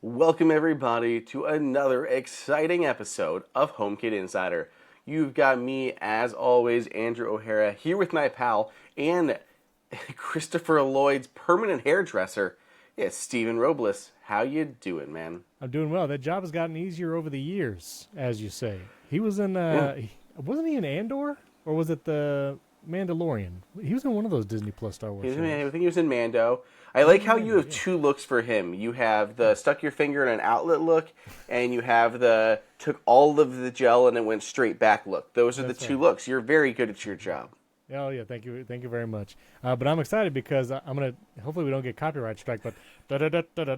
Welcome everybody to another exciting episode of HomeKit Insider. You've got me, as always, Andrew O'Hara, here with my pal and Christopher Lloyd's permanent hairdresser. It's Steven Robles. How you doing, man? I'm doing well. That job has gotten easier over the years, as you say. He was in, wasn't he in Andor? Or was it the Mandalorian? He was in one of those Disney Plus Star Wars shows. I think he was in Mando. I like how you have two looks for him. You have the stuck your finger in an outlet look, and you have the took all of the gel and it went straight back look. Those are the two looks. You're very good at your job. Oh yeah, thank you very much. But I'm excited because I'm gonna. Hopefully we don't get copyright strike. But da da da da da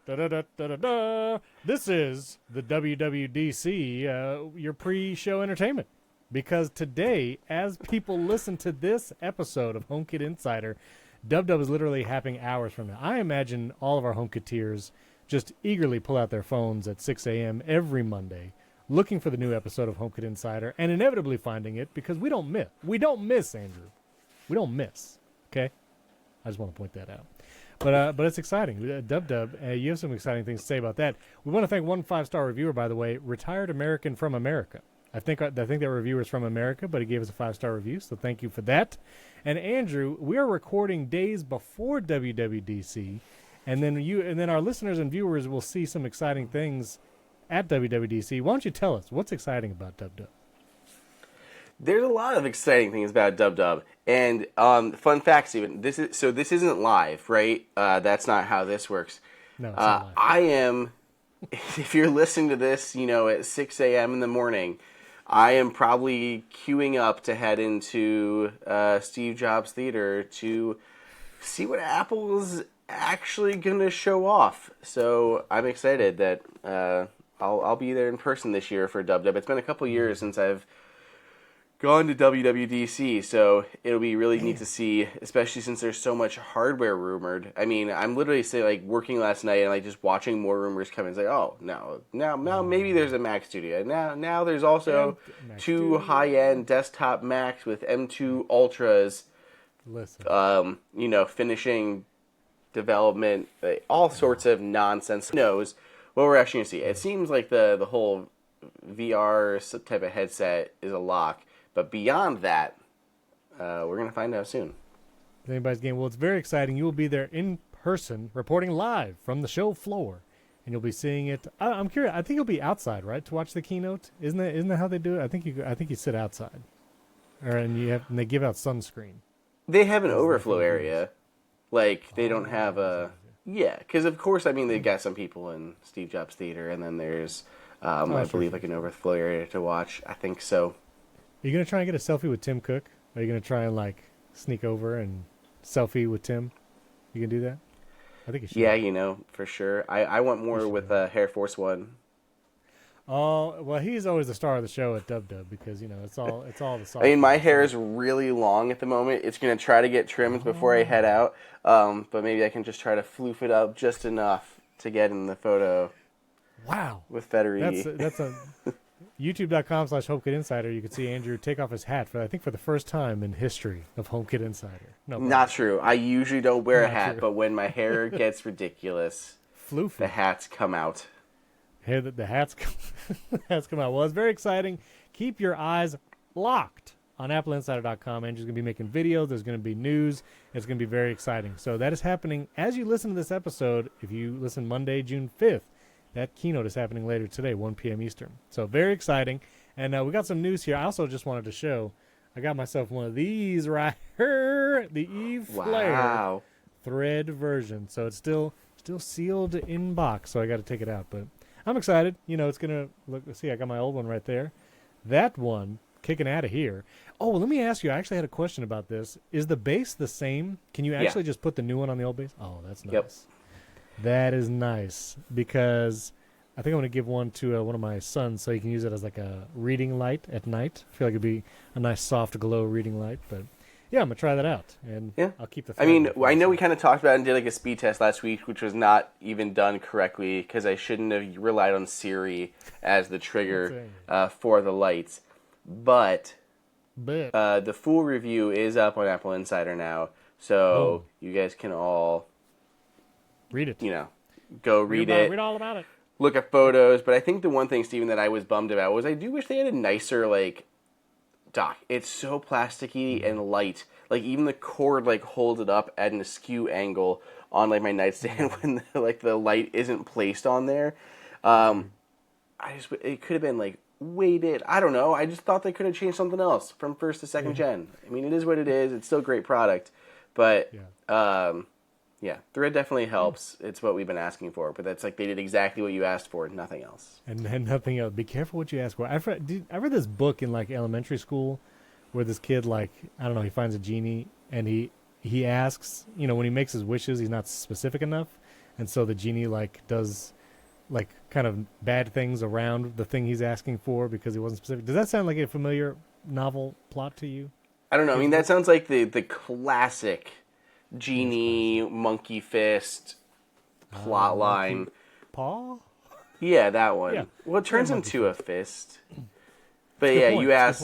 da da da da da. This is the WWDC, your pre-show entertainment. Because today, as people listen to this episode of HomeKit Insider, Dub is literally happening hours from now. I imagine all of our HomeKiteers just eagerly pull out their phones at 6 a.m. every Monday, looking for the new episode of HomeKit Insider, and inevitably finding it because we don't miss. We don't miss, Andrew. We don't miss. Okay? I just want to point that out. But it's exciting. Dub, you have some exciting things to say about that. We want to thank one 5-star reviewer, by the way, Retired American from America. I think that reviewer is from America, but he gave us a 5-star review, so thank you for that. And Andrew, we are recording days before WWDC, and then our listeners and viewers will see some exciting things at WWDC. Why don't you tell us what's exciting about Dub? There's a lot of exciting things about Dub. And fun fact, Steven, this isn't live, right? That's not how this works. No, it's not live. I am, if you're listening to this, at 6 a.m. in the morning, I am probably queuing up to head into Steve Jobs Theater to see what Apple's actually going to show off. So I'm excited that I'll be there in person this year for Dub. It's been a couple years since I've gone to WWDC, so it'll be really neat to see, especially since there's so much hardware rumored. I mean, I'm literally working last night and just watching more rumors come in. It's like, oh, now maybe there's a Mac Studio. Now there's also two high-end desktop Macs with M2 Ultras. Listen. Finishing development, all sorts of nonsense. Who knows what we're actually going to see? It seems like the whole VR type of headset is a lock. But beyond that, we're going to find out soon. Anybody's game. Well, it's very exciting. You will be there in person, reporting live from the show floor, and you'll be seeing it. I'm curious. I think you'll be outside, right, to watch the keynote. Isn't that how they do it? I think you sit outside, and they give out sunscreen. They have an overflow area, they don't have a because of course they got some people in Steve Jobs Theater, and then there's I believe an overflow area to watch. I think so. Are you going to try and get a selfie with Tim Cook? Are you going to try and, sneak over and selfie with Tim? You can do that? I think you should. Yeah, for sure. I want more with Air Force One. Oh, well, he's always the star of the show at Dub because, it's all the soft. My hair is really long at the moment. It's going to try to get trimmed before I head out. But maybe I can just try to floof it up just enough to get in the photo. Wow. With Federighi. That's a... YouTube.com/HomeKit Insider. You can see Andrew take off his hat for the first time in history of HomeKit Insider. No, not true. I usually don't wear a hat, but when my hair gets ridiculous, floofy, the hats come out. The hats come out. Well, it's very exciting. Keep your eyes locked on AppleInsider.com. Andrew's going to be making videos. There's going to be news. It's going to be very exciting. So that is happening as you listen to this episode. If you listen Monday, June 5th. That keynote is happening later today, 1 p.m. Eastern. So very exciting. And we got some news here. I also just wanted to show, I got myself one of these right here, the Eve Flare thread version. So it's still sealed in box, so I got to take it out. But I'm excited. It's going to look. See, I got my old one right there. That one, kicking out of here. Oh, well, let me ask you. I actually had a question about this. Is the base the same? Can you actually just put the new one on the old base? Oh, that's nice. Yep. That is nice because I think I'm going to give one to one of my sons so he can use it as a reading light at night. I feel like it'd be a nice soft glow reading light. But yeah, I'm going to try that out. And I'll keep the I know we kind of talked about it and did a speed test last week, which was not even done correctly because I shouldn't have relied on Siri as the trigger for the lights. But the full review is up on Apple Insider now. So you guys can all read it. go read it. Read all about it. Look at photos. But I think the one thing, Steven, that I was bummed about was I do wish they had a nicer, like, dock. It's so plasticky and light. Like, even the cord, like, holds it up at an askew angle on, like, my nightstand when, the light isn't placed on there. It could have been, like, weighted. I don't know. I just thought they could have changed something else from first to second gen. I mean, it is what it is. It's still a great product. But, thread definitely helps. It's what we've been asking for. But that's like they did exactly what you asked for, nothing else. And nothing else. Be careful what you ask for. I read this book in, like, elementary school where this kid, like, I don't know, he finds a genie and he asks, you know, when he makes his wishes, he's not specific enough. And so the genie, like, does, like, kind of bad things around the thing he's asking for because he wasn't specific. Does that sound like a familiar novel plot to you? I don't know. I mean, that sounds like the classic genie, monkey fist plot line. Paw? Yeah, that one. Yeah. Well, it turns into a fist. But yeah, you ask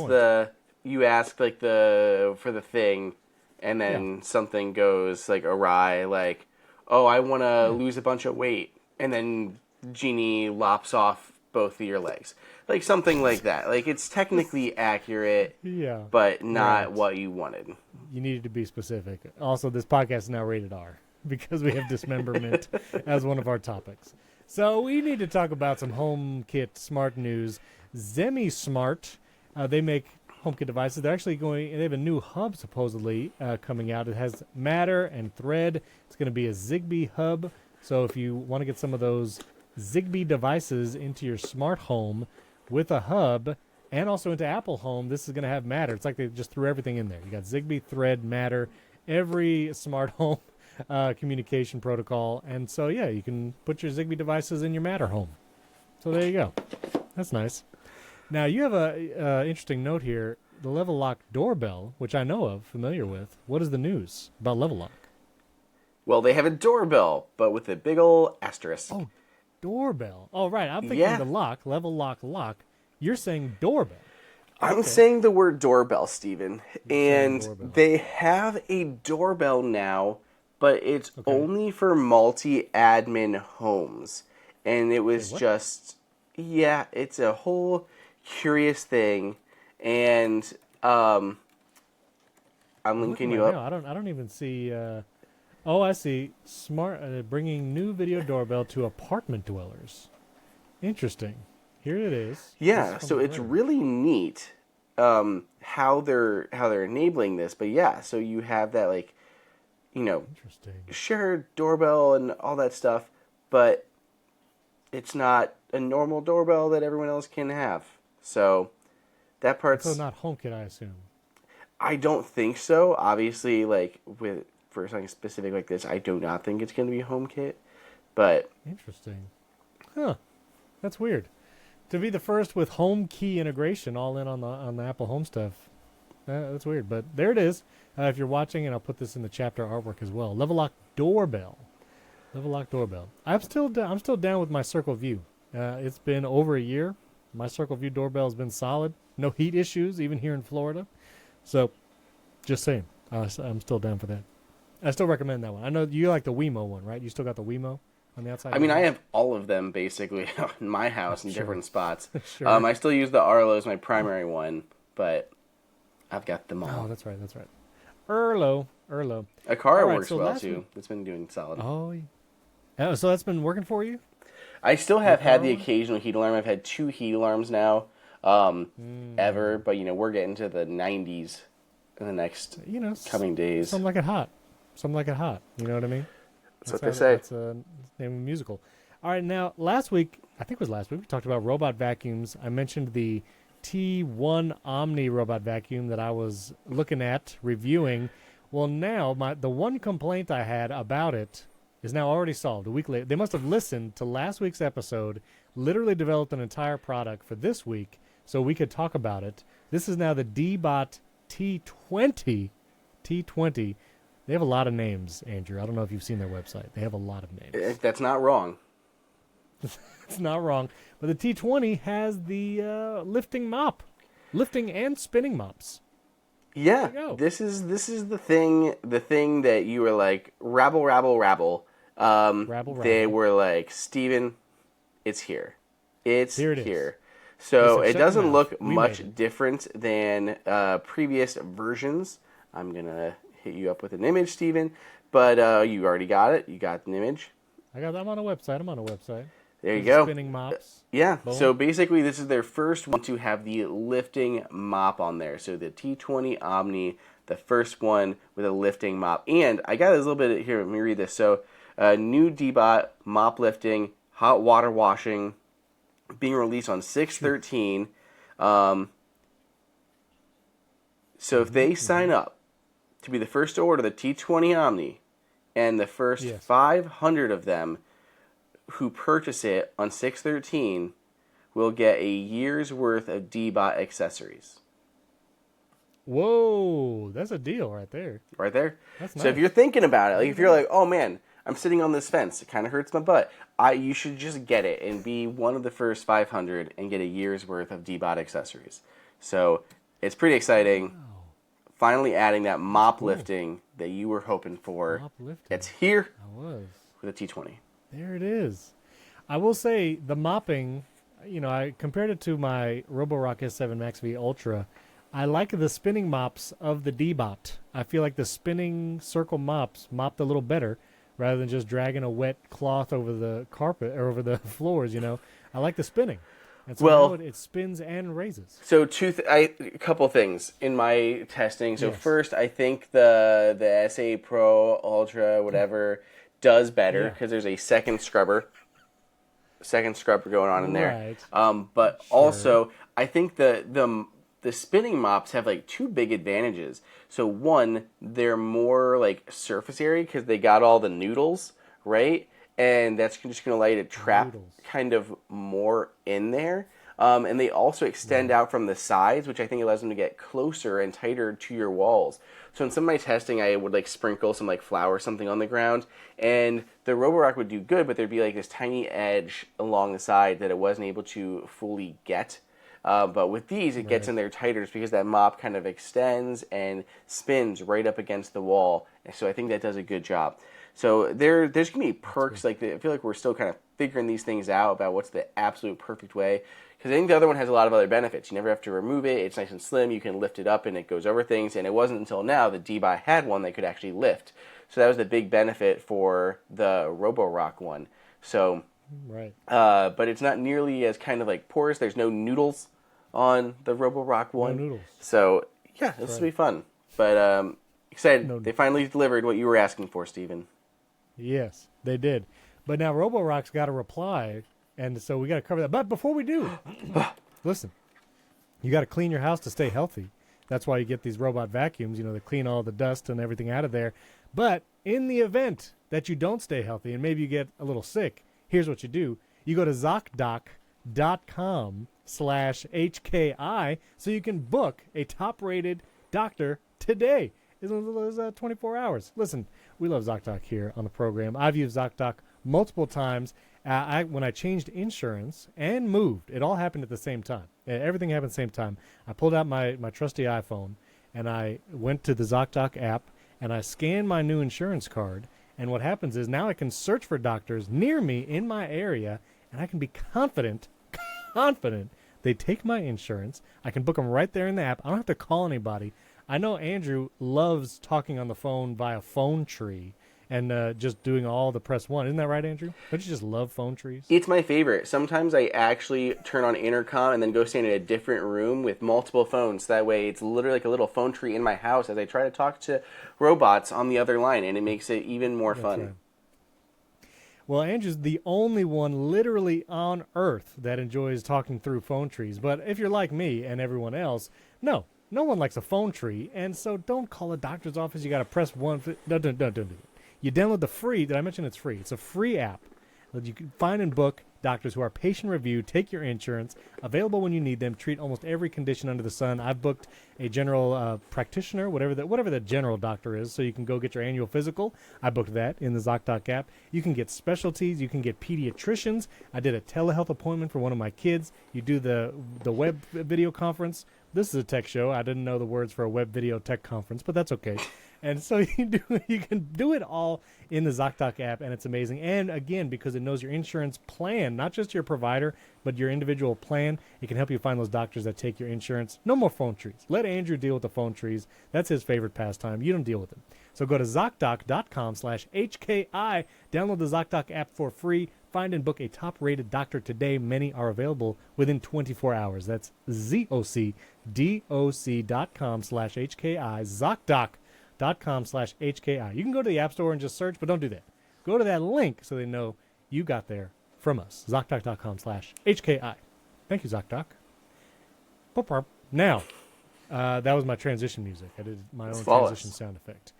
like for the thing, and then something goes like awry, like, oh, I want to lose a bunch of weight, and then genie lops off both of your legs. Like something like that. Like it's technically accurate, but not what you wanted. You needed to be specific. Also, this podcast is now rated R because we have dismemberment as one of our topics. So we need to talk about some HomeKit smart news. Zemismart, they make HomeKit devices. They're actually they have a new hub supposedly coming out. It has Matter and Thread. It's going to be a Zigbee hub. So if you want to get some of those Zigbee devices into your smart home with a hub and also into Apple Home, this is going to have Matter. It's like they just threw everything in there. You got Zigbee, Thread, Matter, every smart home communication protocol. And so, yeah, you can put your Zigbee devices in your Matter home. So there you go. That's nice. Now, you have a interesting note here. The Level Lock doorbell, which I know of, familiar with. What is the news about Level Lock? Well, they have a doorbell, but with a big ol' asterisk. Oh, doorbell. Oh, right. I'm thinking the lock, Level Lock. You're saying doorbell. I'm saying the word doorbell, Steven. And they have a doorbell now, but it's only for multi-admin homes. And it was it's a whole curious thing. And I'm linking you up. I don't even see... I see. Smart bringing new video doorbell to apartment dwellers. Interesting. Here it is. Yeah, so it's really neat how they're enabling this. But yeah, so you have that, like, you know, shared doorbell and all that stuff, but it's not a normal doorbell that everyone else can have. So that part's not HomeKit, I assume. I don't think so. Obviously, like for something specific like this, I do not think it's going to be HomeKit. But interesting. Huh. That's weird. To be the first with home key integration all in on the Apple Home stuff. That's weird, but there it is. If you're watching, and I'll put this in the chapter artwork as well. Level Lock doorbell. Level Lock doorbell. I'm still down with my Circle View. It's been over a year. My Circle View doorbell has been solid. No heat issues, even here in Florida. So, just saying, I'm still down for that. I still recommend that one. I know you like the Wemo one, right? You still got the Wemo on the outside? I mean, I have all of them basically in my house in different spots. Sure. I still use the Arlo as my primary one, but I've got them all. Oh, that's right. Arlo. A car works well too. It's been doing solid. Oh, yeah. So that's been working for you? I still have had the occasional heat alarm. I've had 2 heat alarms now, ever. But we're getting to the 90s in the next coming days. Something like it hot. You know what I mean? That's what they say. That's the name of a musical. All right, now last week, we talked about robot vacuums. I mentioned the T1 OMNI robot vacuum that I was looking at, reviewing. Well, now the one complaint I had about it is now already solved. A week later, they must have listened to last week's episode, literally developed an entire product for this week so we could talk about it. This is now the Deebot T20. T20. They have a lot of names, Andrew. I don't know if you've seen their website. They have a lot of names. That's not wrong. It's not wrong. But the T20 has the lifting and spinning mops. Yeah, this is the thing that you were like, rabble, Rabble. They were like, Steven, it's here. It's Here it is. here. So They it said, "Shut your doesn't mouth. look We much made it." different than previous versions. I'm going to hit you up with an image, Steven. But you already got it. You got an image. I'm on a website. There you Those go. Spinning mops. Yeah, Boom. so basically this is their first one to have the lifting mop on there. So the T20 OMNI, the first one with a lifting mop. And I got a little bit here, let me read this. So new Deebot mop lifting, hot water washing, being released on 6/13. So if they sign up to be the first to order the T20 OMNI, and the first 500 of them who purchase it on 6/13 will get a year's worth of Deebot accessories. Whoa, that's a deal right there. Right there. That's So nice. if you're thinking about it, like if you're like, oh man, I'm sitting on this fence, it kind of hurts my butt. You should just get it and be one of the first 500 and get a year's worth of Deebot accessories. So it's pretty exciting. Wow. Finally adding that mop lifting that you were hoping for. Mop lifting. It's here I was. with a T20. There it is. I will say the mopping, I compared it to my Roborock S7 Max V Ultra. I like the spinning mops of the Deebot. I feel like the spinning circle mops mopped a little better rather than just dragging a wet cloth over the carpet or over the floors, I like the spinning. And so now it spins and raises. So a couple things in my testing. So first, I think the SA Pro Ultra whatever does better because there's a second scrubber going on in there. But also, I think the spinning mops have like two big advantages. So one, they're more like surface area because they got all the noodles, right? And that's just going to allow you to trap kind of more in there. And they also extend out from the sides, which I think allows them to get closer and tighter to your walls. So in some of my testing, I would like sprinkle some like flour or something on the ground, and the Roborock would do good, but there'd be like this tiny edge along the side that it wasn't able to fully get. But with these, it gets in there tighter just because that mop kind of extends and spins right up against the wall. And so I think that does a good job. So there's going to be perks. Like I feel like we're still kind of figuring these things out about what's the absolute perfect way. Because I think the other one has a lot of other benefits. You never have to remove it. It's nice and slim. You can lift it up and it goes over things. And it wasn't until now that Deebot had one that could actually lift. So that was the big benefit for the Roborock one. So, but it's not nearly as kind of like porous. There's no noodles on the Roborock one. No noodles. So yeah, this will be fun. But excited. They finally delivered what you were asking for, Steven. Yes, they did. But now Roborock's got a reply, and so we got to cover that. But before we do, listen, you got to clean your house to stay healthy. That's why you get these robot vacuums, that clean all the dust and everything out of there. But in the event that you don't stay healthy and maybe you get a little sick, here's what you do. You go to Zocdoc.com/HKI so you can book a top-rated doctor today. It's 24 hours. Listen, we love Zocdoc here on the program. I've used Zocdoc multiple times. When I changed insurance and moved, it all happened at the same time. Everything happened at the same time. I pulled out my trusty iPhone, and I went to the Zocdoc app, and I scanned my new insurance card. And what happens is now I can search for doctors near me in my area, and I can be confident they take my insurance. I can book them right there in the app. I don't have to call anybody. I know Andrew loves talking on the phone via phone tree and just doing all the press one. Isn't that right, Andrew? Don't you just love phone trees? It's my favorite. Sometimes I actually turn on intercom and then go stand in a different room with multiple phones. That way it's literally like a little phone tree in my house as I try to talk to robots on the other line, and it makes it even more fun. Right. Well, Andrew's the only one literally on Earth that enjoys talking through phone trees. But if you're like me and everyone else, no one likes a phone tree, and so don't call a doctor's office. You got to press one. Don't do it. You download the free. Did I mention it's free? It's a free app that you can find and book doctors who are patient reviewed, take your insurance, available when you need them, treat almost every condition under the sun. I've booked a general practitioner, whatever the general doctor is, so you can go get your annual physical. I booked that in the Zocdoc app. You can get specialties. You can get pediatricians. I did a telehealth appointment for one of my kids. You do the web video conference. This is a tech show. I didn't know the words for a web video tech conference, but that's okay. And so you can do it all in the Zocdoc app, and it's amazing. And again, because it knows your insurance plan, not just your provider, but your individual plan, it can help you find those doctors that take your insurance. No more phone trees. Let Andrew deal with the phone trees. That's his favorite pastime. You don't deal with them. So go to Zocdoc.com/HKI. Download the Zocdoc app for free. Find and book a top-rated doctor today. Many are available within 24 hours. That's ZocDoc.com/HKI. Zocdoc.com/HKI. You can go to the App Store and just search, but don't do that. Go to that link so they know you got there from us. Zocdoc.com/HKI. Thank you, Zocdoc. Now, that was my transition music. I did my own transition sound effect.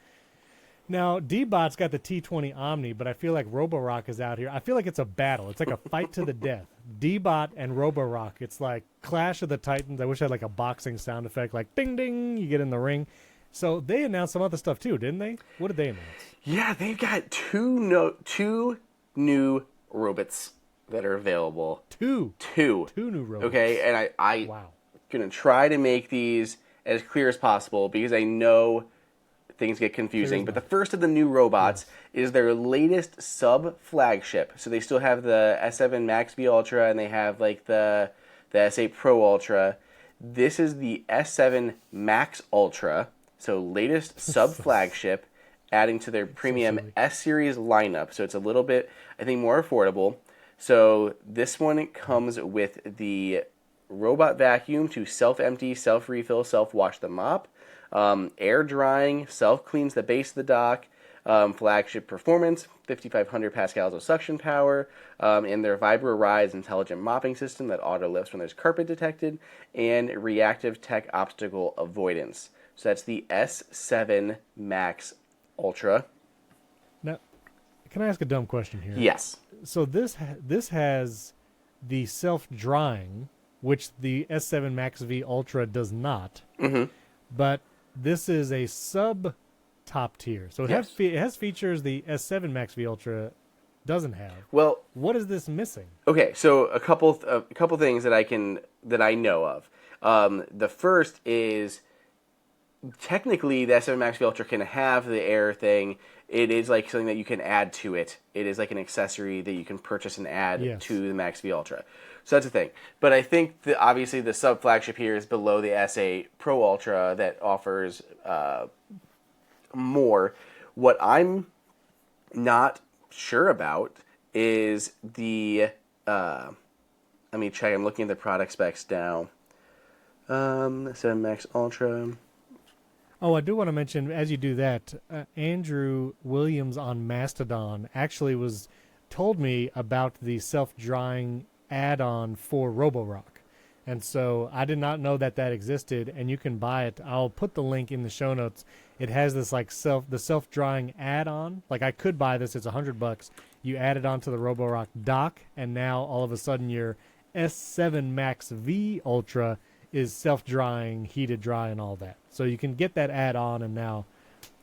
Now, Deebot's got the T20 Omni, but I feel like Roborock is out here. I feel like it's a battle. It's like a fight to the death. Deebot and Roborock. It's like Clash of the Titans. I wish I had like a boxing sound effect, like ding ding, you get in the ring. So they announced some other stuff too, didn't they? What did they announce? Yeah, they've got two new robots that are available. Two new robots. Okay, and I'm going to try to make these as clear as possible because I know things get confusing. But the first of the new robots is their latest sub-flagship. So they still have the S7 Max V Ultra and they have like the S8 Pro Ultra. This is the S7 Max Ultra. So latest sub-flagship, adding to their premium S-Series lineup. So it's a little bit, I think, more affordable. So this one comes with the robot vacuum to self-empty, self-refill, self-wash the mop. Air drying, self-cleans the base of the dock. Flagship performance, 5,500 pascals of suction power. And their VibraRise intelligent mopping system that auto-lifts when there's carpet detected. And reactive tech obstacle avoidance. So that's the S7 Max Ultra. Now, can I ask a dumb question here? Yes. So this has the self-drying, which the S7 Max V Ultra does not. Mm-hmm. But this is a sub-top tier. So it has features the S7 Max V Ultra doesn't have. Well, what is this missing? Okay, so a couple things that I know of. The first is technically the S7 Max V Ultra can have the air thing. It is like something that you can add to it. It is like an accessory that you can purchase and add to the Max V Ultra. So that's a thing. But I think obviously the sub flagship here is below the S8 Pro Ultra that offers more. What I'm not sure about is the let me check. I'm looking at the product specs now. 7 Max Ultra. Oh, I do want to mention, as you do that, Andrew Williams on Mastodon actually told me about the self-drying add-on for Roborock. And so I did not know that existed, and you can buy it. I'll put the link in the show notes. It has this like the self-drying add-on. Like I could buy this, it's $100. You add it onto the Roborock dock, and now all of a sudden your S7 Max V Ultra is self-drying, heated dry, and all that. So you can get that add-on, and now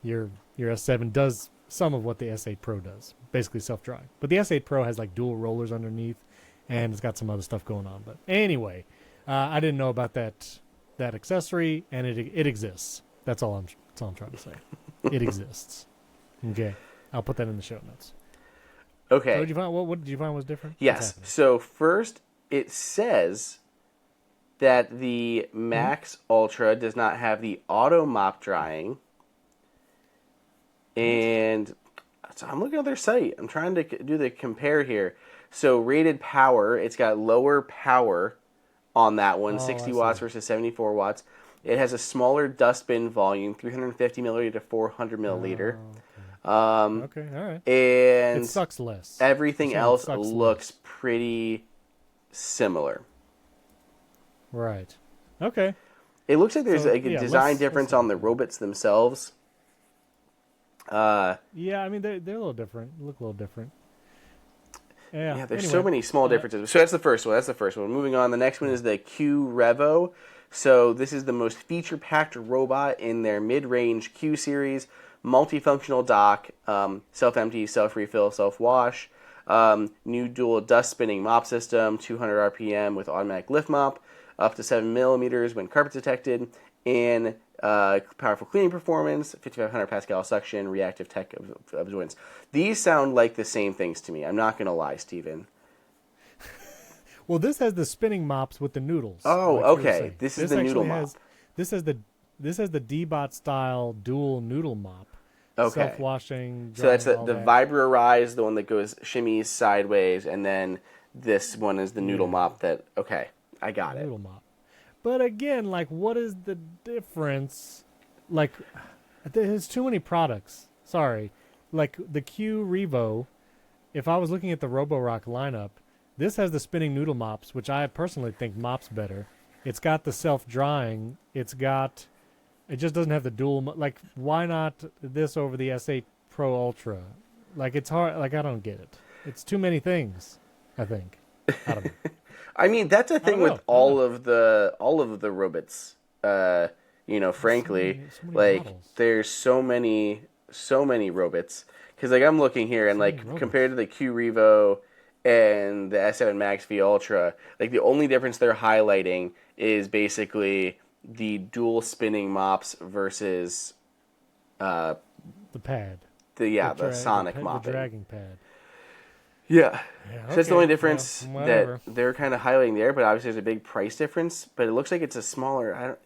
your S7 does some of what the S8 Pro does, basically self-drying. But the S8 Pro has like dual rollers underneath, and it's got some other stuff going on. But anyway, I didn't know about that accessory, and it exists. That's all I'm trying to say. It exists. Okay, I'll put that in the show notes. Okay. So what did you find was different? Yes. So first, it says that the Max Ultra does not have the auto mop drying. And so I'm looking at their site. I'm trying to do the compare here. So rated power, it's got lower power on that one, 60 watts versus 74 watts. It has a smaller dustbin volume, 350 milliliter to 400 milliliter. Okay, all right. And it sucks less. Everything else looks pretty similar. Right. Okay. It looks like there's a design difference on the robots themselves. Yeah, I mean they're a little different. Look a little different. Yeah, there's so many small differences. So that's the first one. Moving on, the next one is the Q Revo. So this is the most feature-packed robot in their mid-range Q series. Multifunctional dock, self-empty, self-refill, self-wash. New dual dust-spinning mop system, 200 RPM with automatic lift mop. Up to 7 millimeters when carpet detected, in powerful cleaning performance, 5,500 Pascal suction, reactive tech avoidance. These sound like the same things to me. I'm not going to lie, Steven. Well, this has the spinning mops with the noodles. Oh, like okay. This is the noodle mop. This has the Deebot style dual noodle mop. Okay. Self-washing. So that's the that. Vibra-Rise, the one that goes shimmies sideways, and then this one is the noodle mop that, okay, I got it. Noodle mop. But again, like, what is the difference? Like, there's too many products. Sorry. Like, the Q Revo, if I was looking at the Roborock lineup, this has the spinning noodle mops, which I personally think mops better. It's got the self-drying. It just doesn't have the dual. Like, why not this over the S8 Pro Ultra? Like, it's hard. Like, I don't get it. It's too many things, I think. I don't know. I mean, that's a thing with all of the robots. Frankly, so many like models. there's so many robots. Because like I'm looking here, and like compared to the Q Revo and the S7 Max V Ultra, like the only difference they're highlighting is basically the dual spinning mops versus the pad. The sonic the mopping. dragging pad. Yeah. So that's the only okay. difference Well, that they're kind of highlighting there, but obviously there's a big price difference. But it looks like it's a smaller. I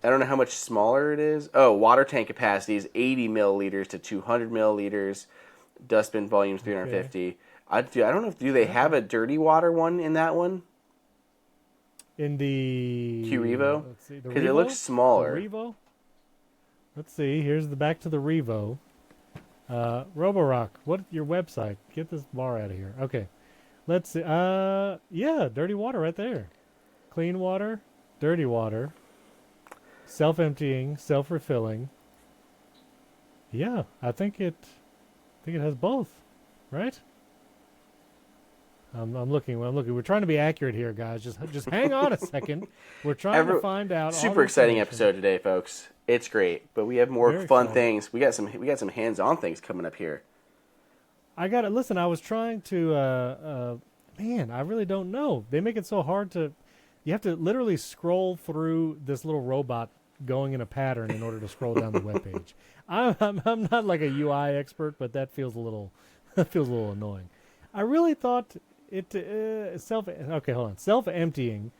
don't know how much smaller it is. Oh, water tank capacity is 80 milliliters to 200 milliliters. Dustbin volume is 350. Okay. I don't know if they have a dirty water one in that one. In the Q Revo, because it looks smaller. The Revo. Let's see. Here's back to the Revo. Roborock, what's your website? Get this bar out of here. Okay. Let's see. Yeah, dirty water right there. Clean water, dirty water. Self-emptying, self-refilling. Yeah, I think it has both, right? I'm looking. We're trying to be accurate here, guys. Just hang on a second. We're trying to find out. Super exciting episode today, folks. It's great, but we have more fun things. We got some hands-on things coming up here. I got it. Listen, I was trying to. Man, I really don't know. They make it so hard to. You have to literally scroll through this little robot going in a pattern in order to scroll down the webpage. I'm not like a UI expert, but that feels a little annoying. I really thought it okay, hold on. Self-emptying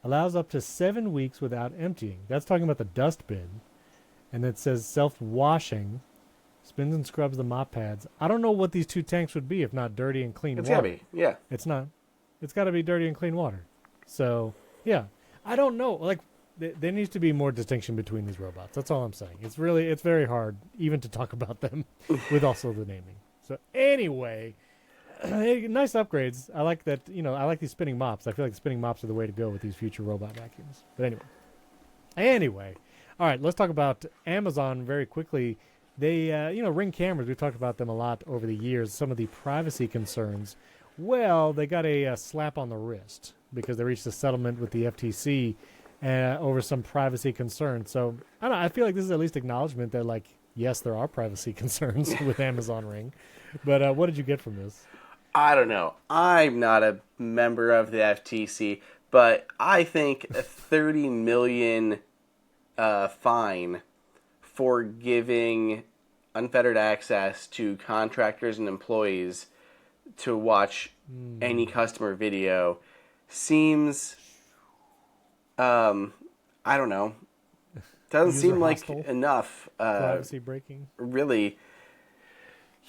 allows up to 7 weeks without emptying. That's talking about the dustbin. And it says self-washing spins and scrubs the mop pads. I don't know what these two tanks would be if not dirty and clean water. It's gotta be, yeah. It's not. It's got to be dirty and clean water. So, yeah. I don't know. Like, there needs to be more distinction between these robots. That's all I'm saying. It's very hard even to talk about them with also the naming. So, anyway, nice upgrades. I like that, I like these spinning mops. I feel like spinning mops are the way to go with these future robot vacuums. But anyway. All right, let's talk about Amazon very quickly. They, Ring cameras, we've talked about them a lot over the years, some of the privacy concerns. Well, they got a slap on the wrist because they reached a settlement with the FTC over some privacy concerns. So, I don't know, I feel like this is at least acknowledgement that, like, yes, there are privacy concerns with Amazon Ring. But what did you get from this? I don't know. I'm not a member of the FTC, but I think a 30 million fine for giving unfettered access to contractors and employees to watch any customer video seems, I don't know, doesn't seem like enough. Privacy breaking? Really.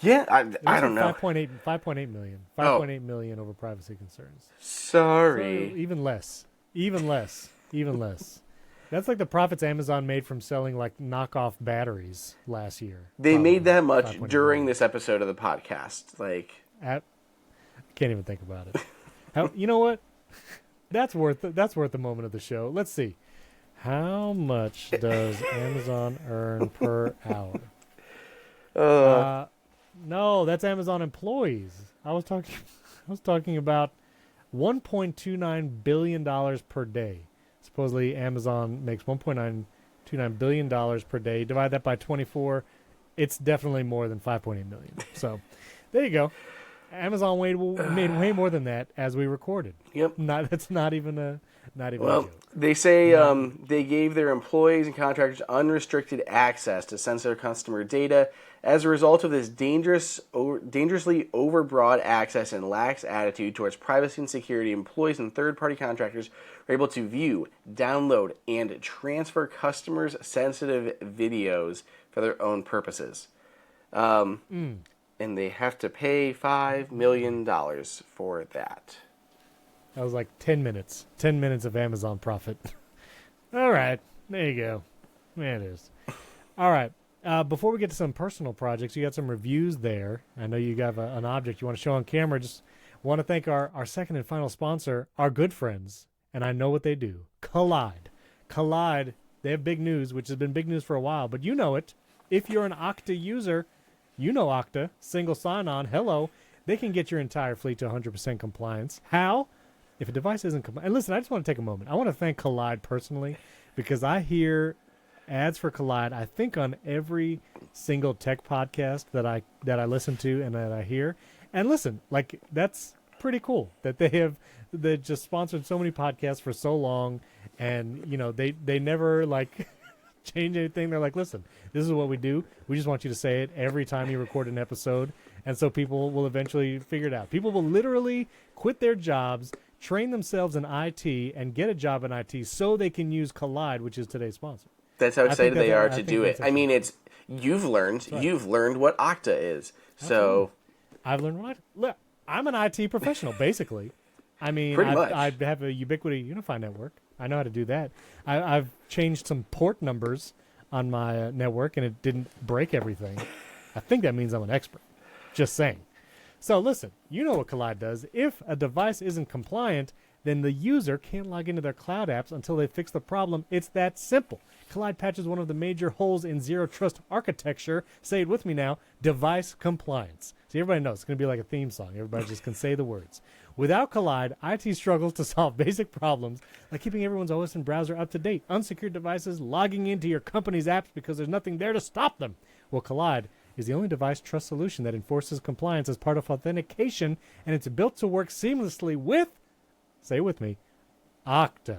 Yeah, I don't know. 5.8 million. 5.8 million over privacy concerns. Sorry. So even less. That's like the profits Amazon made from selling like knockoff batteries last year. They made that much during this episode of the podcast. Like, I can't even think about it. You know what? That's worth the moment of the show. Let's see. How much does Amazon earn per hour? No, that's Amazon employees. I was talking about $1.29 billion per day. Supposedly Amazon makes $1.929 billion per day. Divide that by 24, it's definitely more than 5.8 million. So there you go. Amazon made way more than that as we recorded. Yep. That's not even a Well, joke. they say they gave their employees and contractors unrestricted access to sensitive customer data. As a result of this dangerously overbroad access and lax attitude towards privacy and security, employees and third-party contractors are able to view, download, and transfer customers' sensitive videos for their own purposes. And they have to pay $5 million for that. That was like 10 minutes. 10 minutes of Amazon profit. All right. There you go. There it is. All right. Before we get to some personal projects, you got some reviews there. I know you got an object you want to show on camera. Just want to thank our second and final sponsor, our good friends, and I know what they do, Kolide. Kolide, they have big news, which has been big news for a while, but you know it. If you're an Okta user, you know Okta, single sign-on, hello. They can get your entire fleet to 100% compliance. How? If a device isn't compliant. And listen, I just want to take a moment. I want to thank Kolide personally because I hear ads for Kolide, I think, on every single tech podcast that I listen to and that I hear. And listen, like, that's pretty cool that they just sponsored so many podcasts for so long, and you know they never like change anything. They're like, listen, this is what we do. We just want you to say it every time you record an episode, and so people will eventually figure it out. People will literally quit their jobs, train themselves in IT, and get a job in IT so they can use Kolide, which is today's sponsor. That's how excited they are to do it. I mean, you've learned what Okta is. So I've learned look, I'm an IT professional, basically. I mean, pretty much. I have a Ubiquity Unify network. I know how to do that. I've changed some port numbers on my network, and it didn't break everything. I think that means I'm an expert. Just saying. So listen, you know what Kolide does. If a device isn't compliant, then the user can't log into their cloud apps until they fix the problem. It's that simple. Kolide patches one of the major holes in zero trust architecture. Say it with me now, device compliance. See, everybody knows it's going to be like a theme song. Everybody just can say the words. Without Kolide, IT struggles to solve basic problems like keeping everyone's OS and browser up to date, unsecured devices, logging into your company's apps because there's nothing there to stop them. Well, Kolide is the only device trust solution that enforces compliance as part of authentication, and it's built to work seamlessly with, say it with me, Okta.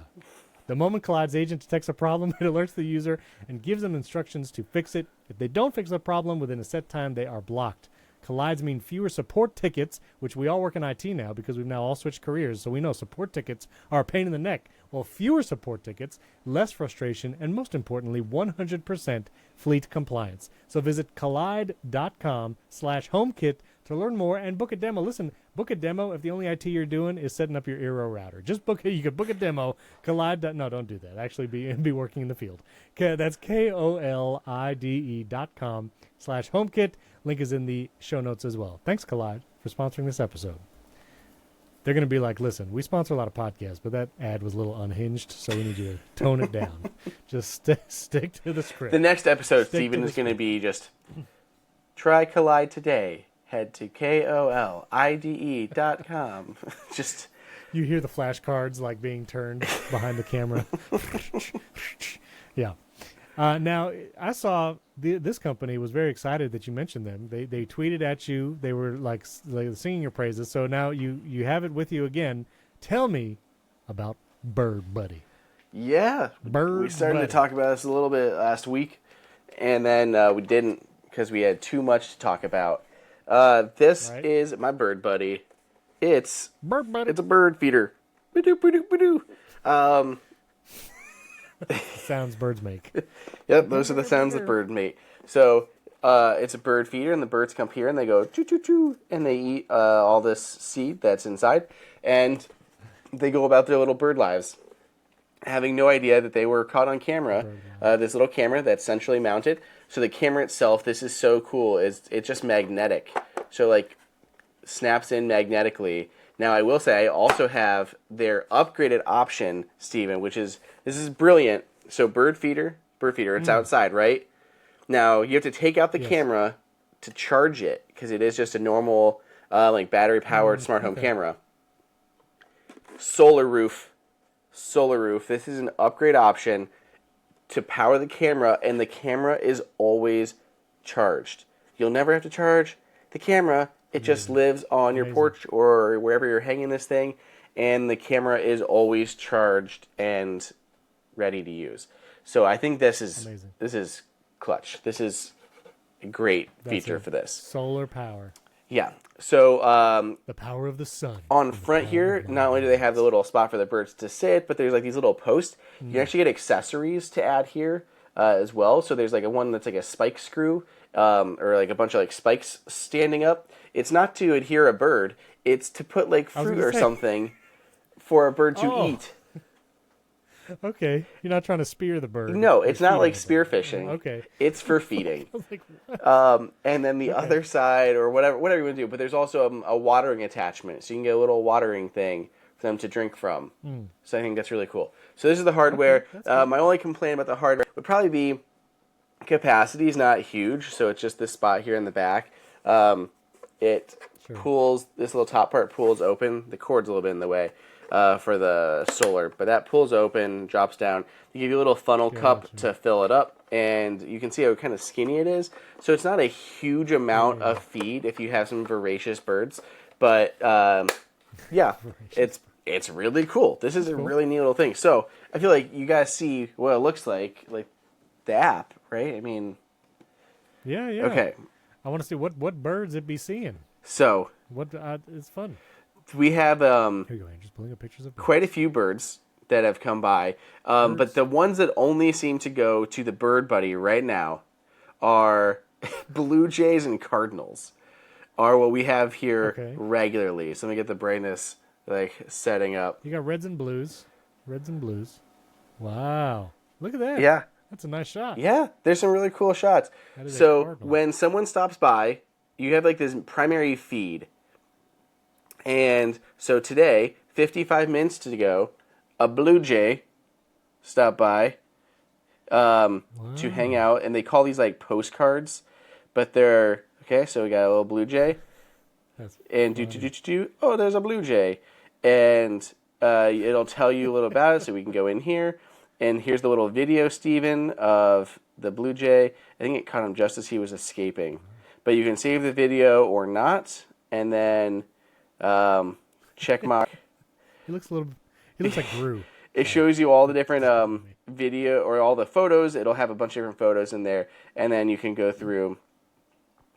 The moment Kollide's agent detects a problem, it alerts the user and gives them instructions to fix it. If they don't fix the problem within a set time, they are blocked. Kollides mean fewer support tickets, which we all work in IT now because we've now all switched careers, so we know support tickets are a pain in the neck. Well, fewer support tickets, less frustration, and most importantly, 100% fleet compliance. So visit Kolide.com/HomeKit to learn more and book a demo. Listen, book a demo if the only IT you're doing is setting up your Eero router. Just book it. You could book a demo. Kolide. No, don't do that. Actually, be working in the field. That's KOLIDE.com/HomeKit. Link is in the show notes as well. Thanks, Kolide, for sponsoring this episode. They're going to be like, listen, we sponsor a lot of podcasts, but that ad was a little unhinged, so we need you to tone it down. Just stick to the script. The next episode, Steven, is going to be just try Kolide today. Head to KOLIDE.com. Just you hear the flashcards like being turned behind the camera. Yeah. Now, I saw this company was very excited that you mentioned them. They tweeted at you. They were like singing your praises. So now you have it with you again. Tell me about Bird Buddy. Yeah. We started to talk about this a little bit last week, and then we didn't because we had too much to talk about. This is my Bird Buddy. It's Bird Buddy. It's a bird feeder. Sounds birds make. Yep, those are the sounds that birds make. So it's a bird feeder, and the birds come here, and they go choo choo choo, and they eat all this seed that's inside, and they go about their little bird lives, having no idea that they were caught on camera. This little camera that's centrally mounted. So the camera itself, this is so cool. It's just magnetic. So like snaps in magnetically. Now I will say I also have their upgraded option, Steven, this is brilliant. So bird feeder, it's outside, right? Now you have to take out the camera to charge it because it is just a normal like battery powered smart home camera. Solar roof. This is an upgrade option to power the camera, and the camera is always charged. You'll never have to charge the camera It just lives on your porch or wherever you're hanging this thing, and the camera is always charged and ready to use. So I think this is clutch. This is a great feature for this. Solar power. Yeah. So the power of the sun. On front here, not only do they have the little spot for the birds to sit, but there's like these little posts. You can actually get accessories to add here as well. So there's like a one that's like a spike screw or like a bunch of like spikes standing up. It's not to adhere a bird. It's to put like fruit or something for a bird to eat. Okay, you're not trying to spear the bird. No, it's not like spearfishing. Okay, it's for feeding. I was like, what? And then the other side, or whatever you want to do. But there's also a watering attachment, so you can get a little watering thing for them to drink from. So I think that's really cool. So this is the hardware. Okay, my only complaint about the hardware would probably be capacity is not huge, so it's just this spot here in the back. It pulls, this little top part pulls open. The cord's a little bit in the way. For the solar, but that pulls open, drops down. They give you a little funnel cup to fill it up, and you can see how kind of skinny it is. So it's not a huge amount of feed if you have some voracious birds, but yeah, it's really cool. This is a really neat little thing. So I feel like you guys see what it looks like the app, right? I mean, yeah. Okay, I want to see what birds it be seeing. So what it's fun. We have here you go, just pulling up pictures of birds. Quite a few birds that have come by, but the ones that only seem to go to the Bird Buddy right now are blue jays and cardinals, are what we have here regularly. So let me get the brightness setting up. You got reds and blues. Wow, look at that. Yeah, that's a nice shot. Yeah, there's some really cool shots. So when someone stops by, you have this primary feed. And so today, 55 minutes to go, a blue jay stopped by to hang out, and they call these postcards, but they're so we got a little blue jay, and oh, there's a blue jay, and it'll tell you a little about it, so we can go in here, and here's the little video, Steven, of the blue jay. I think it caught him just as he was escaping, but you can save the video or not, and then. Check mark. He looks like Gru. It shows you all the different video or all the photos. It'll have a bunch of different photos in there, and then you can go through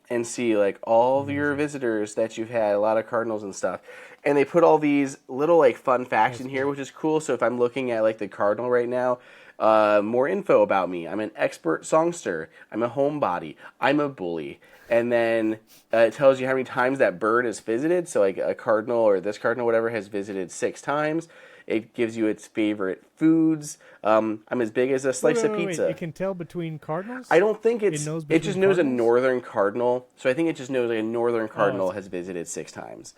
and see all of your visitors that you've had, a lot of cardinals and stuff. And they put all these little fun facts in here, which is cool. So if I'm looking at the cardinal right now, more info about me. I'm an expert songster. I'm a homebody. I'm a bully. And then it tells you how many times that bird has visited. So a cardinal or this cardinal, whatever, has visited 6 times. It gives you its favorite foods. I'm as big as a slice of pizza. It can tell between cardinals? I don't think it just knows a northern cardinal. So I think it just knows a northern cardinal has visited 6 times.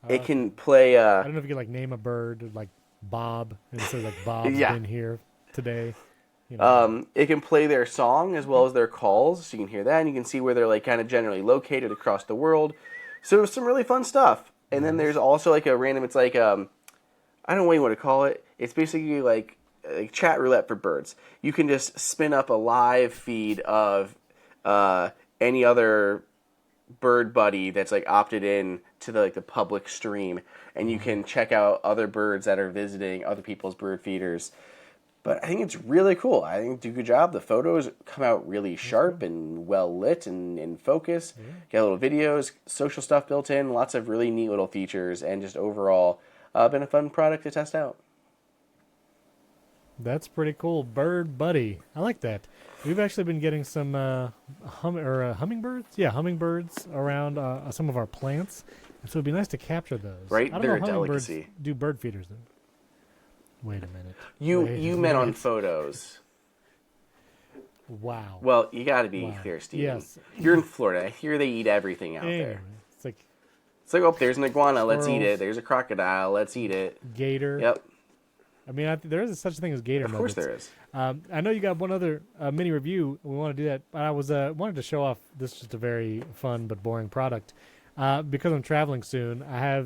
It can play... I don't know if you can name a bird like Bob, and it says Bob's been here today. It can play their song as well as their calls, so you can hear that, and you can see where they're kind of generally located across the world. So it's some really fun stuff. And then there's also a random, it's I don't know what you want to call it. It's basically like chat roulette for birds. You can just spin up a live feed of any other bird buddy that's opted in to the public stream, and you can check out other birds that are visiting other people's bird feeders. But I think it's really cool. I think do a good job. The photos come out really sharp and well lit and in focus. Got little videos, social stuff built in, lots of really neat little features, and just overall been a fun product to test out. That's pretty cool. Bird Buddy. I like that. We've actually been getting some hummingbirds? Yeah, hummingbirds around some of our plants. And so it'd be nice to capture those. Right? I don't They're know a how hummingbirds delicacy. do bird feeders, though. Wait a minute. You meant on photos. Wow. Well, you got to be clear, Steven. Yes. You're in Florida. I hear they eat everything out there. It's like oh, there's an iguana. Let's eat it. There's a crocodile. Let's eat it. Gator. Yep. I mean, there is such a thing as gator. Of course there is. I know you got one other mini review. We want to do that. But I was wanted to show off. This is just a very fun but boring product. Because I'm traveling soon, I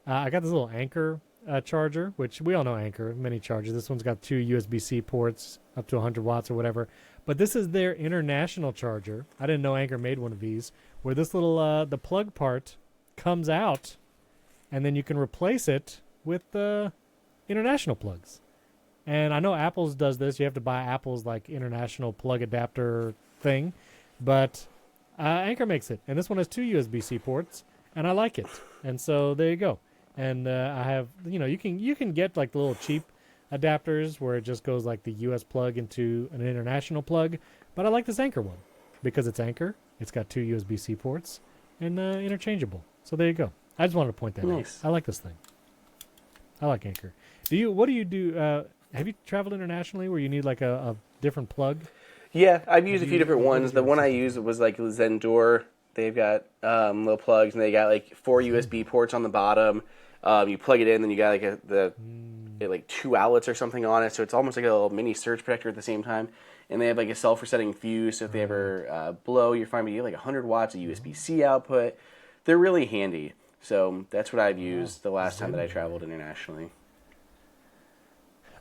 got this little Anchor charger, which we all know Anchor, many chargers. This one's got 2 USB-C ports up to 100 watts or whatever. But this is their international charger. I didn't know Anchor made one of these, where this little the plug part comes out, and then you can replace it with international plugs. And I know Apple's does this. You have to buy Apple's like international plug adapter thing, but Anker makes it, and this one has 2 USB-C ports, and I like it. And so there you go. And I have, you can get like the little cheap adapters where it just goes like the US plug into an international plug, but I like this Anker one because it's Anker. It's got 2 USB-C ports and interchangeable. So there you go. I just wanted to point that out. I like this thing. I like Anker. What do you do? Have you traveled internationally where you need like a different plug? Yeah, I've used a few different ones. The one I used was like Zendure. They've got little plugs, and they got like 4 USB ports on the bottom. You plug it in, then you got like 2 outlets or something on it, so it's almost like a little mini surge protector at the same time. And they have like a self-resetting fuse, so if they ever blow, you're fine. But you have like 100 watts of USB-C output. They're really handy. So that's what I've used the last time that I traveled internationally.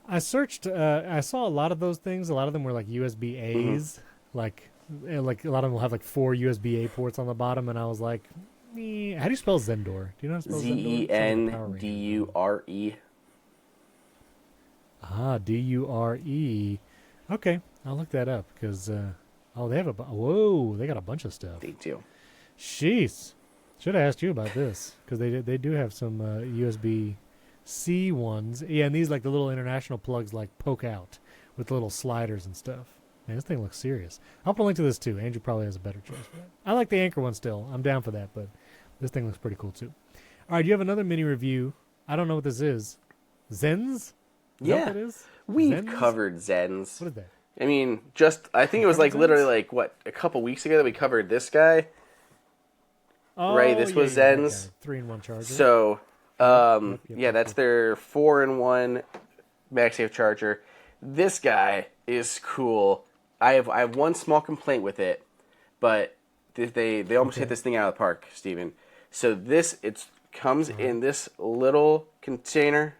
I searched. I saw a lot of those things. A lot of them were like USB A's, like a lot of them will have like 4 USB A ports on the bottom, and I was like, how do you spell Zendure? Do you know how to spell Zendure? Zendure. Dure. Okay, I'll look that up because they have they got a bunch of stuff. They do. Jeez, should have asked you about this because they do have some USB-C ones. Yeah, and these like the little international plugs like poke out with little sliders and stuff. Man, this thing looks serious. I'll put a link to this too. Andrew probably has a better choice for that. I like the Anker one still. I'm down for that, but this thing looks pretty cool too. All right, you have another mini review. I don't know what this is. Zens? Yeah, what it is? We've covered Zens. What is that? I mean, I think it was like literally like, a couple weeks ago that we covered this guy. Oh, right, this was Zens. 3-in-1 charger. So, that's their 4-in-1 MagSafe charger. This guy is cool. I have one small complaint with it, but they almost hit this thing out of the park, Steven. So it comes in this little container.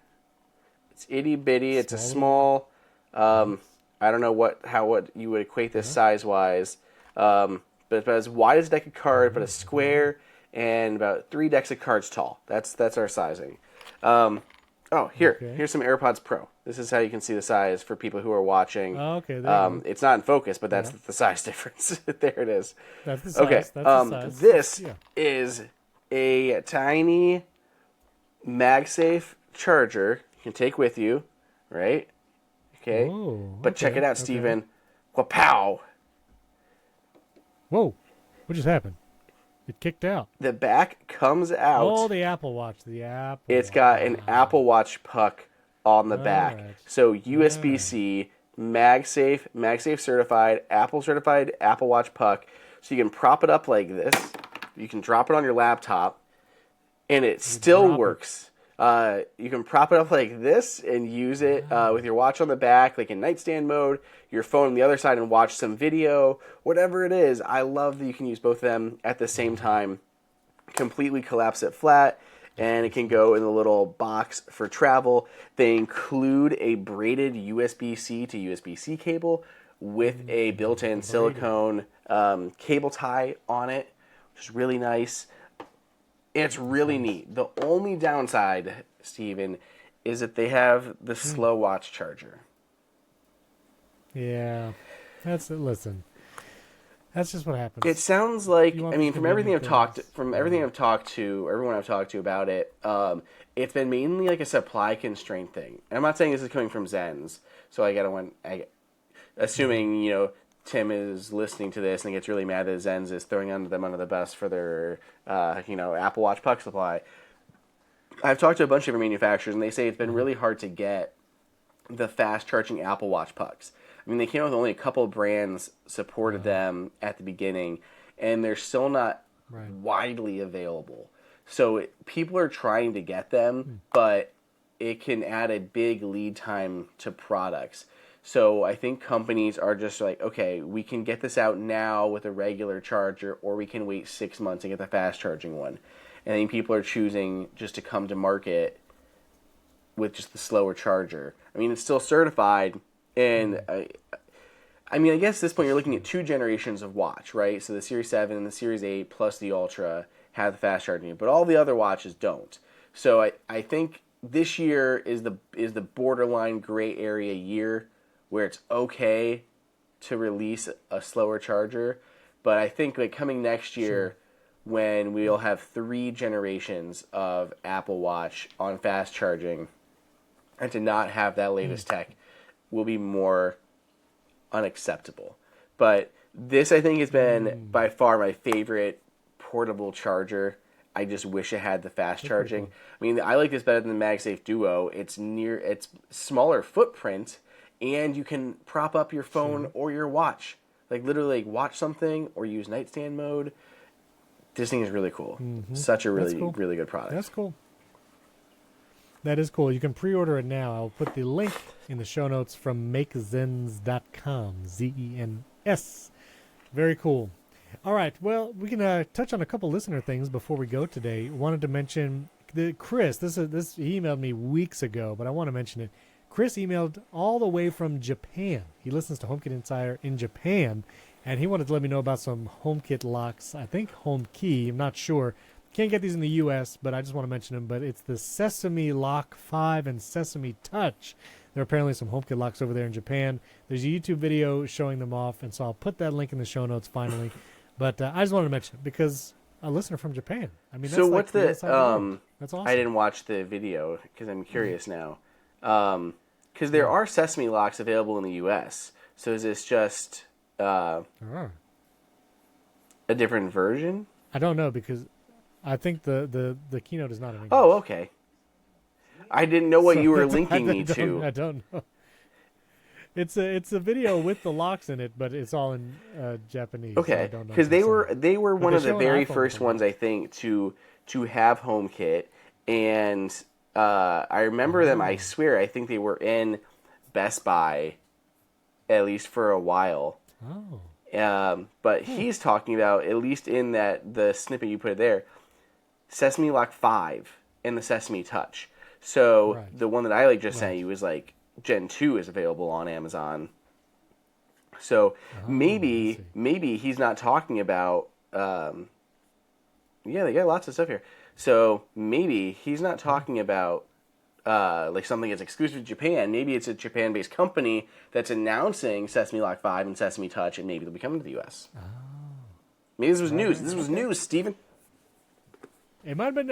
It's itty bitty. It's a small. I don't know what you would equate this size wise, but it's about as wide as a deck of cards, but a square and about 3 decks of cards tall. That's our sizing. Here's some AirPods Pro. This is how you can see the size for people who are watching. Oh, okay. There it's not in focus, but that's the size difference. There it is. That's the size. Okay. That's the size. This is a tiny MagSafe charger you can take with you, right? Okay. Whoa, but check it out, Steven. Wapow! Whoa. What just happened? It kicked out. The back comes out. Oh, the Apple Watch. It's got an Apple Watch puck on the back. Right. So USB-C, MagSafe certified, Apple certified Apple Watch puck. So you can prop it up like this. You can drop it on your laptop, and it still works. You can prop it up like this and use it with your watch on the back, like in nightstand mode, your phone on the other side, and watch some video, whatever it is. I love that you can use both of them at the same time. Completely collapse it flat, and it can go in the little box for travel. They include a braided USB-C to USB-C cable with a built-in silicone cable tie on it, which is really nice. It's really neat. The only downside, Steven, is that they have the slow watch charger. Yeah. Listen. That's just what happens. It sounds like, from everything I've talked to, everyone I've talked to about it, it's been mainly like a supply constraint thing. And I'm not saying this is coming from Zens, so assuming, Tim is listening to this and gets really mad that Zens is throwing them under the bus for their, Apple Watch puck supply. I've talked to a bunch of manufacturers, and they say it's been really hard to get the fast-charging Apple Watch pucks. They came out with only a couple brands supported them at the beginning, and they're still not widely available. So people are trying to get them, but it can add a big lead time to products. So I think companies are just like, okay, we can get this out now with a regular charger, or we can wait 6 months and get the fast-charging one. And I think people are choosing just to come to market with just the slower charger. It's still certified, and I mean, I guess at this point you're looking at 2 generations of watch, right? So the Series 7 and the Series 8 plus the Ultra have the fast charging, but all the other watches don't. So I think this year is the borderline gray area year where it's okay to release a slower charger, but I think like coming next year when we'll have 3 generations of Apple Watch on fast charging and to not have that latest tech will be more unacceptable. But this, I think, has been by far my favorite portable charger. I just wish it had the fast charging. I mean, I like this better than the MagSafe Duo. It's smaller footprint, and you can prop up your phone or your watch. Like literally watch something or use nightstand mode. This thing is really cool. Such a really good product. That's cool. That is cool. You can pre-order it now. I'll put the link in the show notes from makezens.com. Zens. Very cool. All right. Well, we can touch on a couple listener things before we go today. Wanted to mention Chris. He emailed me weeks ago, but I want to mention it. Chris emailed all the way from Japan. He listens to HomeKit Insider in Japan, and he wanted to let me know about some HomeKit locks. I think HomeKey. I'm not sure. Can't get these in the U.S., but I just want to mention them. But it's the Sesame Lock 5 and Sesame Touch. There are apparently some HomeKit locks over there in Japan. There's a YouTube video showing them off, and so I'll put that link in the show notes finally. But I just wanted to mention it because a listener from Japan. I mean, that's so like what's that's awesome. I didn't watch the video because I'm curious now. Because there are Sesame locks available in the U.S. So is this just a different version? I don't know because I think the keynote is not in English. Oh, okay. I didn't know what you were linking me to. I don't know. It's a video with the locks in it, but it's all in Japanese. Okay, because they were one of the very first ones I think to have HomeKit, and I remember them. I swear, I think they were in Best Buy, at least for a while. Oh. But he's talking about, at least in the snippet you put there, Sesame Lock 5 and the Sesame Touch. So the one that I just sent you is like Gen 2 is available on Amazon. So maybe he's not talking about they got lots of stuff here. So maybe he's not talking about like something that's exclusive to Japan. Maybe it's a Japan-based company that's announcing Sesame Lock 5 and Sesame Touch, and maybe they'll be coming to the U.S. Oh. Maybe this was news. This was news, Steven. It might have been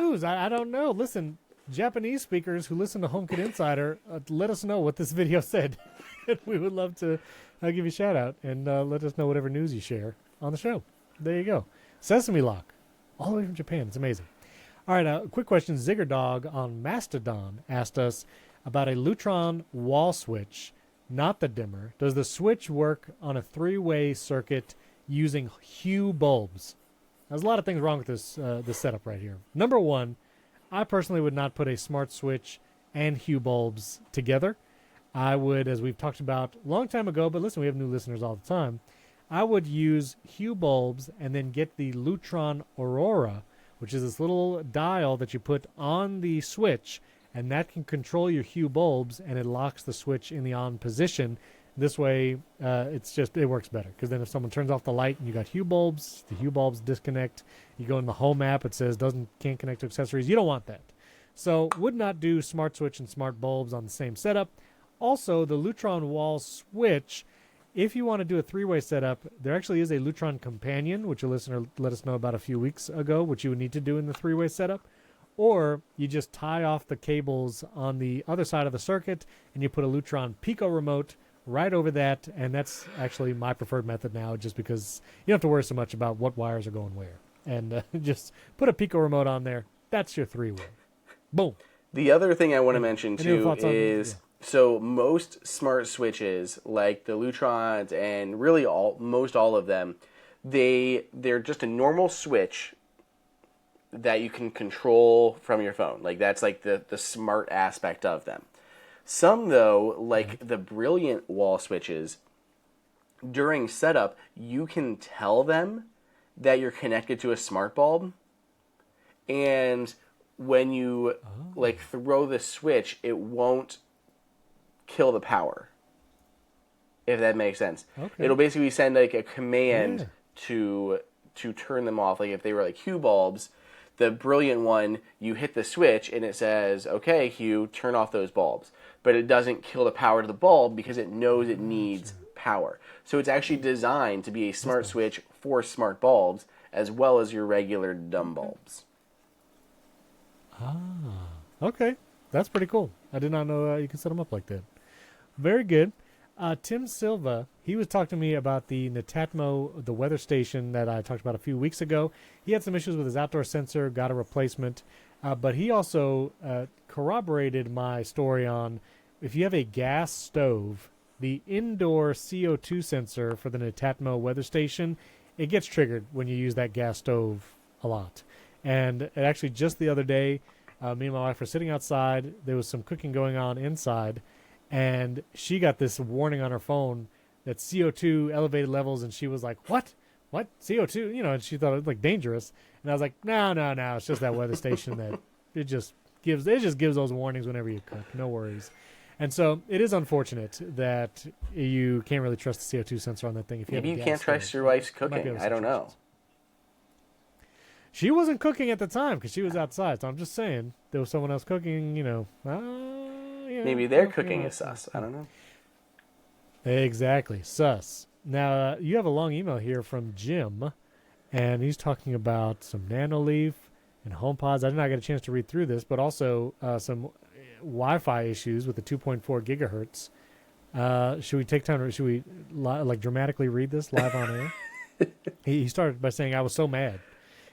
news. I don't know. Listen, Japanese speakers who listen to HomeKit Insider, let us know what this video said. We would love to give you a shout-out and let us know whatever news you share on the show. There you go. Sesame Lock, all the way from Japan. It's amazing. All right, a quick question. Ziggerdog on Mastodon asked us about a Lutron wall switch, not the dimmer. Does the switch work on a 3-way circuit using Hue bulbs? There's a lot of things wrong with this setup right here. Number one, I personally would not put a smart switch and Hue bulbs together. I would, as we've talked about a long time ago, but listen, we have new listeners all the time, I would use Hue bulbs and then get the Lutron Aurora, which is this little dial that you put on the switch, and that can control your Hue bulbs, and it locks the switch in the on position. This way, it works better, because then if someone turns off the light and you got Hue bulbs, the Hue bulbs disconnect. You go in the Home app, it says can't connect to accessories. You don't want that. So would not do smart switch and smart bulbs on the same setup. Also, the Lutron wall switch, if you want to do a 3-way setup, there actually is a Lutron companion, which a listener let us know about a few weeks ago, which you would need to do in the 3-way setup. Or you just tie off the cables on the other side of the circuit, and you put a Lutron Pico remote right over that, and that's actually my preferred method now, just because you don't have to worry so much about what wires are going where. And just put a Pico remote on there. That's your 3-way. Boom. The other thing I want to mention, too, is... So most smart switches, like the Lutrons and really most all of them, they're just a normal switch that you can control from your phone. Like that's like the smart aspect of them. Some though, like the Brilliant wall switches, during setup you can tell them that you're connected to a smart bulb, and when you like throw the switch, it won't kill the power. if that makes sense. Okay. It'll basically send like a command Yeah. to turn them off. Like if they were like Hue bulbs, the Brilliant one, you hit the switch and it says, okay, Hue, turn off those bulbs. But it doesn't kill the power to the bulb because it knows it needs power. So it's actually designed to be a smart switch for smart bulbs as well as your regular dumb bulbs. Okay. That's pretty cool. I did not know you could set them up like that. Very good. Tim Silva, he was talking to me about the Netatmo, the weather station that I talked about a few weeks ago. He had some issues with his outdoor sensor, got a replacement. But he also corroborated my story on if you have a gas stove, the indoor CO2 sensor for the Netatmo weather station, it gets triggered when you use that gas stove a lot. And it actually just the other day, me and my wife were sitting outside. There was some cooking going on inside. And she got this warning on her phone that CO2 elevated levels. And she was like, what? What? CO2? You know, and she thought it was like dangerous. And I was like, no. It's just that weather station that it just gives those warnings whenever you cook. No worries. And so it is unfortunate that you can't really trust the CO2 sensor on that thing. If you Maybe have you a can't gas trust stove. your wife's Might be cooking. other I don't know. situations. She wasn't cooking at the time because she was outside. So I'm just saying there was someone else cooking. You know, Maybe their cooking is sus. I don't know. Exactly, sus. Now you have a long email here from Jim, and he's talking about some Nanoleaf and HomePods. I did not get a chance to read through this, but also some Wi-Fi issues with the 2.4 gigahertz. Should we take time? Or should we like dramatically read this live on air? He started by saying, "I was so mad."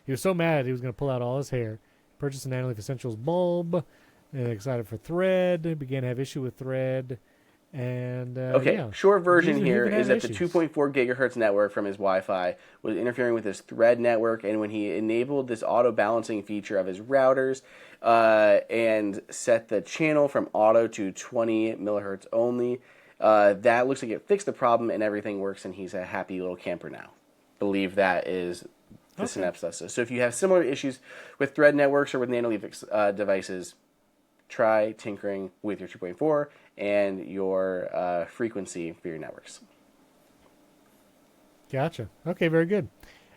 He was so mad he was going to pull out all his hair. Purchased an Nanoleaf Essentials bulb. And excited for Thread. Began to have issue with Thread. And okay, yeah. short version He here even had is that the issues. 2.4 gigahertz network from his Wi-Fi was interfering with his Thread network, and when he enabled this auto balancing feature of his routers and set the channel from auto to 20 millihertz only, that looks like it fixed the problem and everything works, and he's a happy little camper now. Believe that is the synopsis. So if you have similar issues with Thread networks or with Nanoleaf devices, try tinkering with your 2.4 and your frequency for your networks. Gotcha. Okay, very good.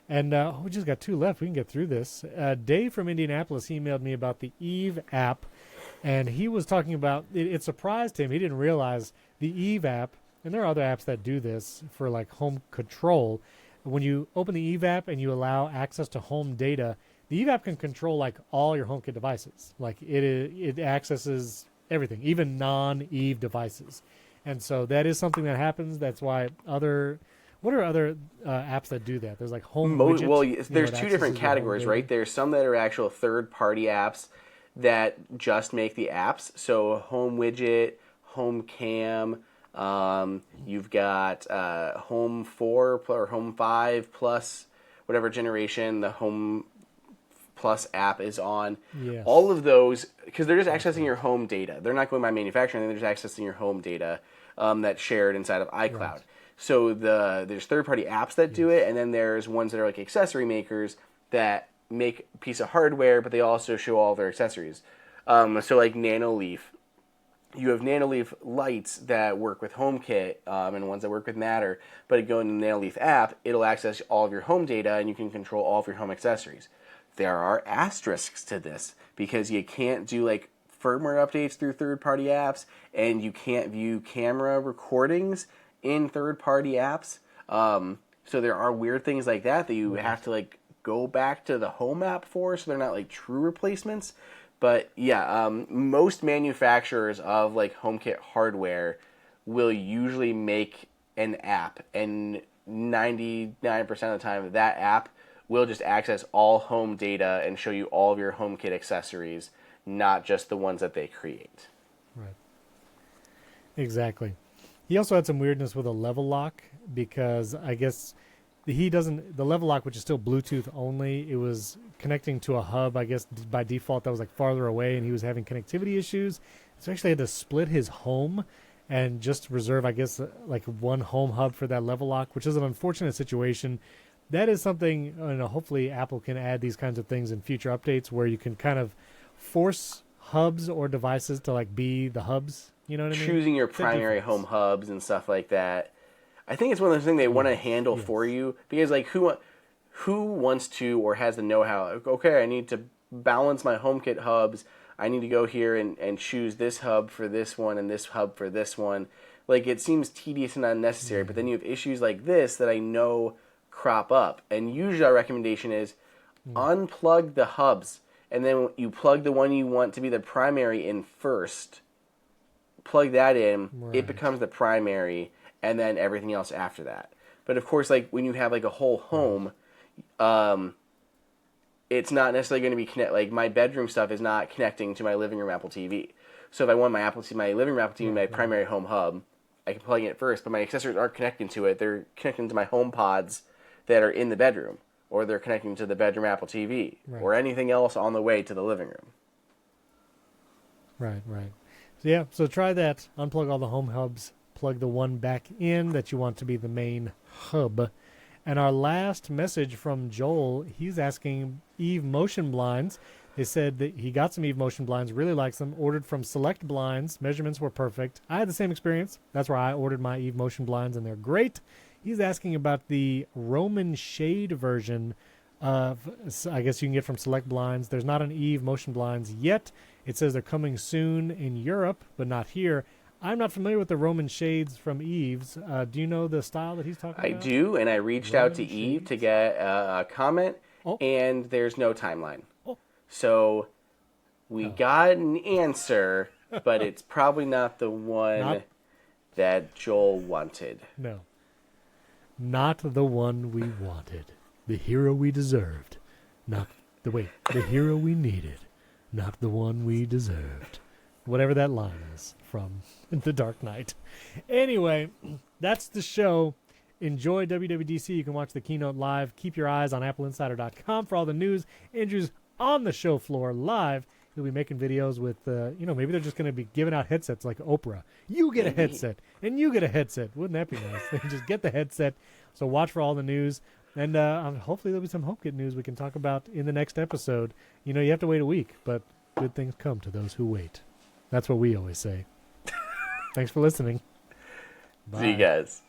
And we just got two left. We can get through this. Dave from Indianapolis emailed me about the Eve app, and he was talking about it surprised him. He didn't realize the Eve app, and there are other apps that do this for like home control. When you open the Eve app and you allow access to home data, the Eve app can control like all your HomeKit devices. Like it accesses everything, even non-Eve devices. And so that is something that happens. That's why what are other apps that do that? There's like Home Widget. Well, you know, there's that two different accesses your home categories, data. right? There's some that are actual third-party apps that just make the apps. So Home Widget, Home Cam, you've got Home 4 or Home 5 plus whatever generation the Home Plus app is on. Yes. All of those, because they're just accessing your home data. They're not going by manufacturing, they're just accessing your home data that's shared inside of iCloud. Right. So there's third-party apps that do it, and then there's ones that are like accessory makers that make a piece of hardware, but they also show all their accessories. So like Nanoleaf, you have Nanoleaf lights that work with HomeKit and ones that work with Matter, but go in the Nanoleaf app, it'll access all of your home data, and you can control all of your home accessories. There are asterisks to this because you can't do like firmware updates through third-party apps, and you can't view camera recordings in third-party apps. So there are weird things like that you have to like go back to the home app for, so they're not like true replacements. But yeah, most manufacturers of like HomeKit hardware will usually make an app, and 99% of the time that app will just access all home data and show you all of your HomeKit accessories, not just the ones that they create. Right. Exactly. He also had some weirdness with a level lock because I guess the level lock, which is still Bluetooth only, it was connecting to a hub, I guess by default that was like farther away, and he was having connectivity issues. So actually had to split his home and just reserve, I guess, like one home hub for that level lock, which is an unfortunate situation. That is something, hopefully Apple can add these kinds of things in future updates where you can kind of force hubs or devices to like be the hubs. You know what I mean? Choosing your primary home hubs and stuff like that. I think it's one of those things they want to handle for you, because like who wants to or has the know-how? Okay, I need to balance my HomeKit hubs. I need to go here and choose this hub for this one and this hub for this one. Like, it seems tedious and unnecessary, but then you have issues like this that I know crop up. And usually our recommendation is unplug the hubs, and then you plug the one you want to be the primary in first. Plug that in, it becomes the primary, and then everything else after that. But of course, like when you have like a whole home, it's not necessarily going to be like my bedroom stuff is not connecting to my living room Apple TV. So if I want my living room Apple TV, my primary home hub, I can plug in it first. But my accessories aren't connecting to it; they're connecting to my home pods that are in the bedroom, or they're connecting to the bedroom Apple TV, or anything else on the way to the living room. Right. So yeah, so try that. Unplug all the home hubs. Plug the one back in that you want to be the main hub. And our last message from Joel, he's asking Eve motion blinds. They said that he got some Eve motion blinds, really likes them, ordered from Select Blinds. Measurements were perfect. I had the same experience. That's where I ordered my Eve motion blinds, and they're great. He's asking about the Roman shade version of, I guess you can get from Select Blinds. There's not an Eve motion blinds yet. It says they're coming soon in Europe, but not here. I'm not familiar with the Roman shades from Eve's. Do you know the style that he's talking about? I do, and I reached out to Eve to get a comment, and there's no timeline. So we got an answer, but it's probably not the one that Joel wanted. No. Not the one we wanted. The hero we deserved. The hero we needed. Not the one we deserved. Whatever that line is from The Dark Knight. Anyway, that's the show. Enjoy WWDC. You can watch the keynote live. Keep your eyes on appleinsider.com for all the news. Andrew's on the show floor live. He'll be making videos with, maybe they're just going to be giving out headsets like Oprah. You get a headset, and you get a headset. Wouldn't that be nice? They just get the headset. So watch for all the news. And hopefully there'll be some HomeKit news we can talk about in the next episode. You have to wait a week, but good things come to those who wait. That's what we always say. Thanks for listening. Bye. See you guys.